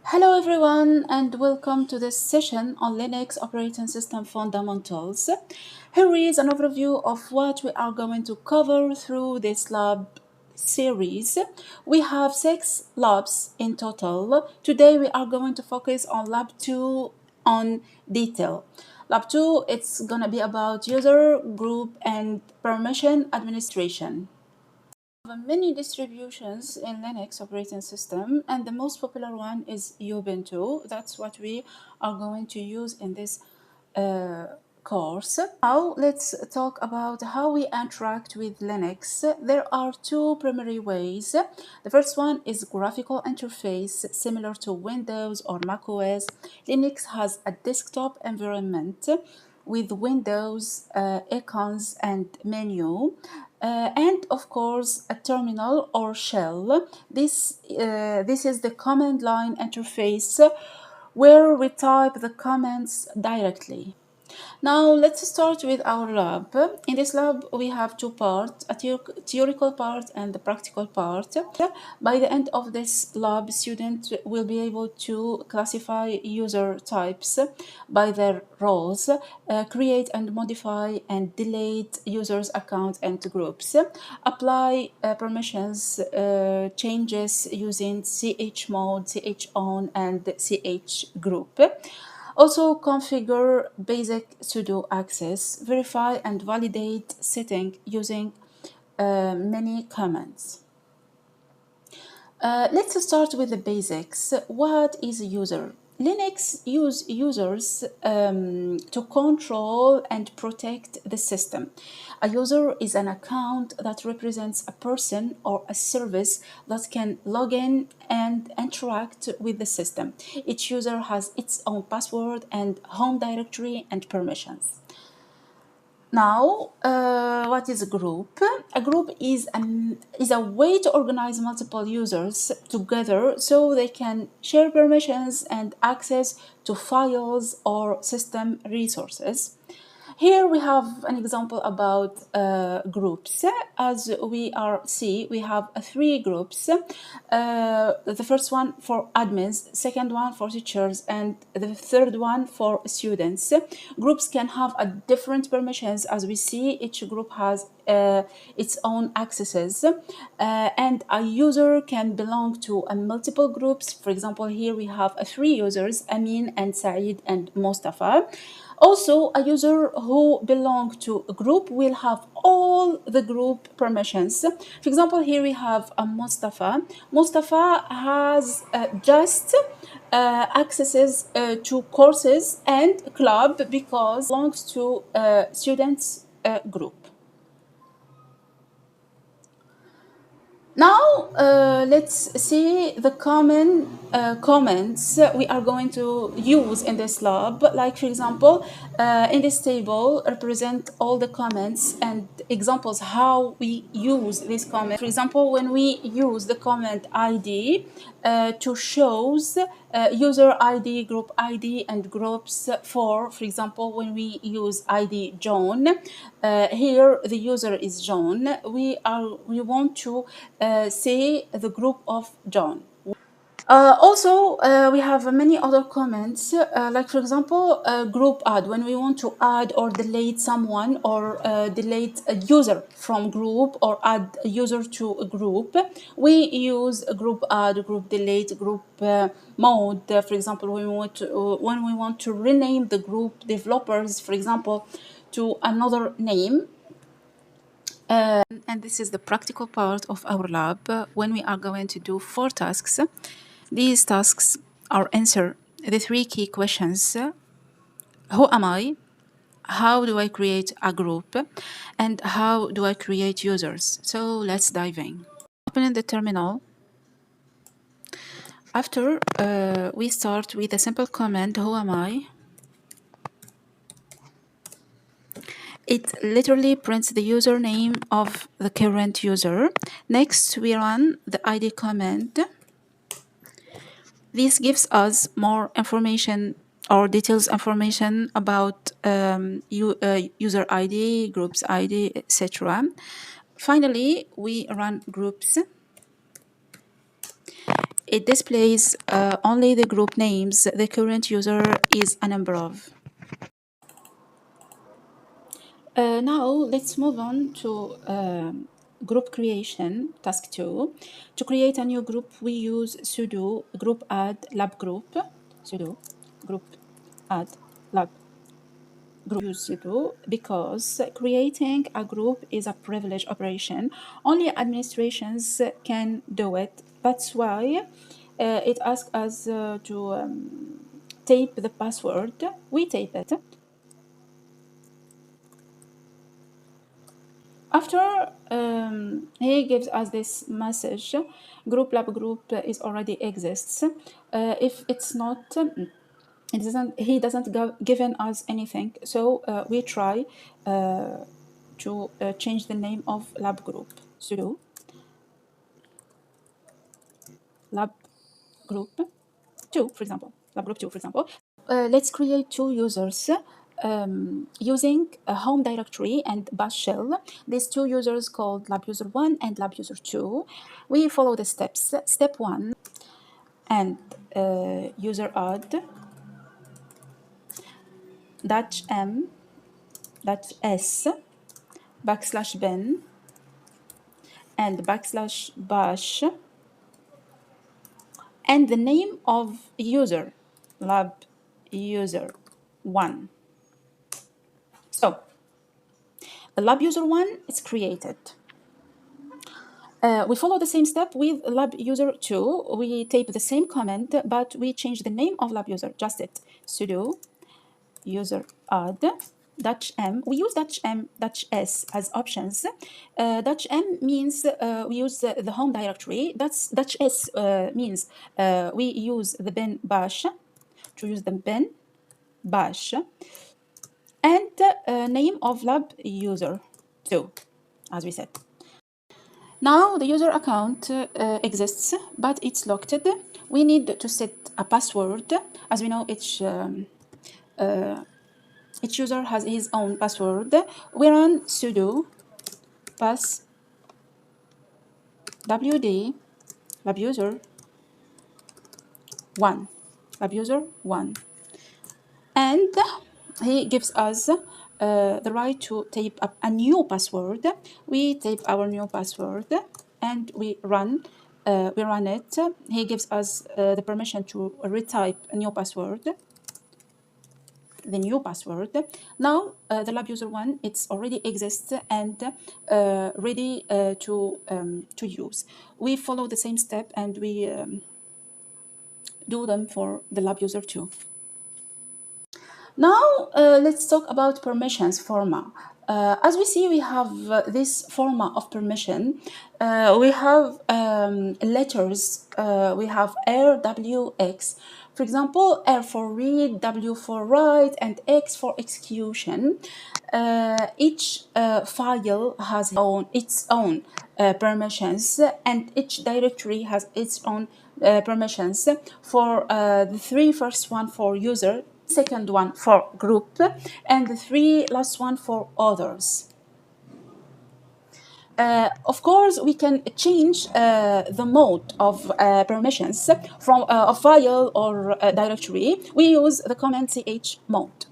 Hello everyone and welcome to this session on Linux operating system fundamentals. Here is an overview of what we are going to cover through this lab series. We have 6 labs in total. Today we are going to focus on lab 2 on detail. Lab 2, it's gonna be about user, group and permission administration. Many distributions in Linux operating system, and the most popular one is Ubuntu. That's what we are going to use in this course. Now let's talk about how we interact with Linux. There are two primary ways. The first one is graphical interface similar to Windows or macOS. Linux has a desktop environment with windows, icons and menu. And of course a terminal or shell. This is the command line interface where we type the commands directly. Now let's start with our lab. In this lab we have two parts, a theoretical part and the practical part. By the end of this lab, students will be able to classify user types by their roles, create and modify and delete users' accounts and groups, apply permissions changes using chmod, chown and chgroup. Also configure basic sudo access, verify and validate setting using many commands. Let's start with the basics. What is a user? Linux use users to control and protect the system. A user is an account that represents a person or a service that can log in and interact with the system. Each user has its own password and home directory and permissions. Now, what is a group? A group is a way to organize multiple users together so they can share permissions and access to files or system resources. Here we have an example about groups. As we see, we have 3 groups. The first one for admins, second one for teachers, and the third one for students. Groups can have a different permissions. As we see, each group has its own accesses, and a user can belong to multiple groups. For example, here we have 3 users, Amin and Saeed and Mustafa. Also, a user who belongs to a group will have all the group permissions. For example, here we have a Mustafa. Mustafa has just accesses to courses and club because belongs to students group. Now, let's see the common comments we are going to use in this lab. Like, for example, in this table represent all the comments and examples how we use this comment. For example, when we use the comment ID to shows user ID, group ID, and groups for example, when we use ID John, here the user is John. We want to say the group of John. Also, we have many other comments, like for example, group add. When we want to add or delete someone or delete a user from group or add a user to a group, we use a group add, group delete, group mode. For example, when we want to rename the group developers, for example, to another name. And this is the practical part of our lab when we are going to do 4 tasks. These tasks are answer the 3 key questions. Who am I? How do I create a group? And how do I create users? So let's dive in. Open the terminal. After we start with a simple command, who am I? It literally prints the username of the current user. Next, we run the ID command. This gives us more information or details information about user ID, groups ID, etc. Finally, we run groups. it displays only the group names the current user is a member of. Now let's move on to group creation, task 2. To create a new group, we use sudo group add lab group, sudo group add lab group, use sudo because creating a group is a privileged operation. Only administrations can do it. That's why it asks us to type the password. We type it. After he gives us this message, group lab group is already exists. If it's not, it doesn't. He doesn't given us anything. So we try to change the name of lab group. Sudo lab group 2, for example. Lab group 2, for example. Let's create two users using a home directory and bash shell. These two users called lab user 1 and lab user 2. We follow the steps. Step 1 and user add -m -s \bin and \bash and the name of user lab user 1. So the lab user 1 is created. We follow the same step with lab user 2. We type the same comment, but we change the name of lab user, just it. Sudo user add -m. We use -m, -s as options. -m means we use the home directory. -s means we use the bin bash, to use the bin bash, and name of lab user 2, as we said. Now the user account exists, but it's locked. We need to set a password. As we know, each user has his own password. We run sudo pass wd lab user 1, lab user 1, and he gives us the right to type up a new password. We type our new password and we run it. He gives us the permission to retype a new password, the new password. Now the lab user 1, it's already exists and ready to use. We follow the same step and we do them for the lab user 2. Now let's talk about permissions format. As we see, we have this format of permission. We have letters. We have R, W, X. For example, R for read, W for write, and X for execution. Each file has its own permissions, and each directory has its own permissions. For the three first one for user, second one for group, and the three last one for others. Of course, we can change the mode of permissions from a file or a directory. We use the command ch mode.